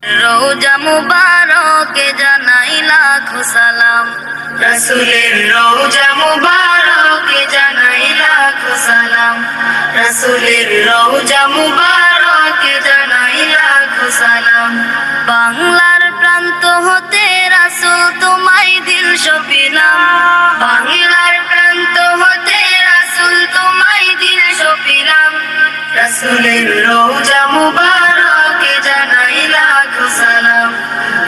রওজা মুবারকে জানাই লাখো সালাম, রাসূলের রওজা মুবারকে জানাই লাখো সালাম, রাসূলের রওজা মুবারকে জানাই লাখো সালাম। বাংলার প্রান্ত হতে রাসূল তোমায় দিল সপিলাম, বাংলার প্রান্ত হতে রাসূল তোমায় দিল সপিলাম, রাসূলের রওজা মুবারকে জানাই লাখো সালাম,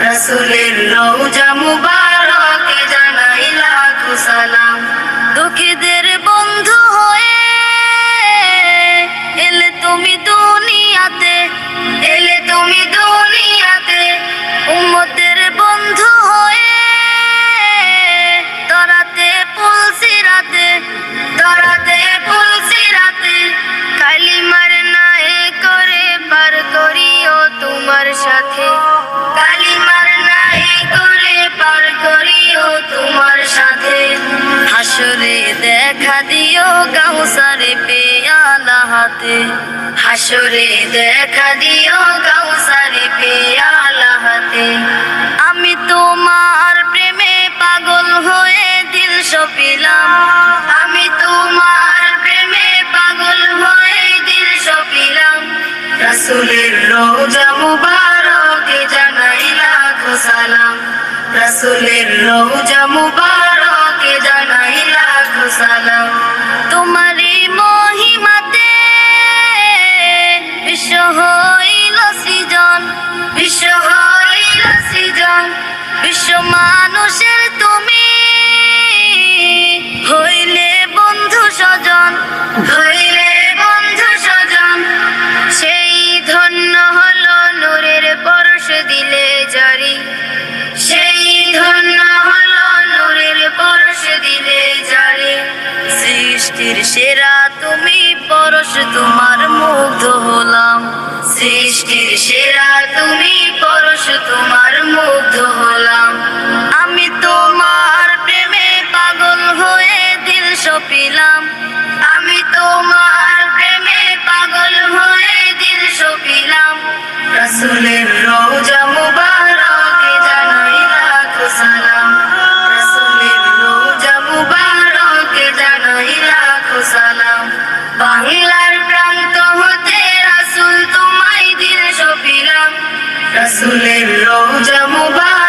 রাসূলের রওজা মুবারকে জানাই লাখো সালাম। দুঃখীদের বন্ধু হয়ে এলে তুমি দুনিয়াতে, এলে তুমি দুনিয়াতে, উম্মতের বন্ধু হয়ে দরাতে পুলসিরাতে, দরাতে পুলসিরাতে, কালিমার নায়ে করে পার করিও তোমার সাথে, কালিমার নায়ে করে পার করিও তোমার সাথে। হাসরে দেখা দিও কাউসারে পেয়ালা হাতে, হাসরে দেখা দিও কাউসারে পেয়ালা হাতে। আমি তোমার প্রেমে পাগল হয়ে দিল সপিলাম, আমি তোমার প্রেমে পাগল হয়ে দিল সপিলাম, রাসূলের রওজা মুবারকে জানাই লাখো সালাম, রাসূলের রওজা মুবারকে জানাই লাখো সালাম। তোমারই মহিমাতে বিশ্ব হইল সৃজন, বিশ্ব হইল সৃজন, বিশ্ব মানুষের তুমি হইলে বন্ধু স্বজন, হইলে বন্ধু স্বজন। সেই ধন্য হলো নূরের পরশ দিলে জারি, সেই ধন্য হলো নূরের পরশ দিলে জারি। সৃষ্টির সেরা তুমি পরশ তোমার মুগ্ধ হলাম, সৃষ্টির সেরা তুমি পরশ তোমার মুগ্ধ হলাম। আমি তোমার প্রেমে পাগল হয়ে দিল সপিলাম, আমি তোমার প্রেমে পাগল হয়ে দিল সপিলাম, রাসূলের রওজা মুবারকে জানাই লাখো সালাম, রাসূলের রওজা মুবারকে জানাই লাখো সালাম। বাংলার প্রান্ত হতে রাসূল তোমায় দিল সপিলাম, রাসূলের রওজা মুবারক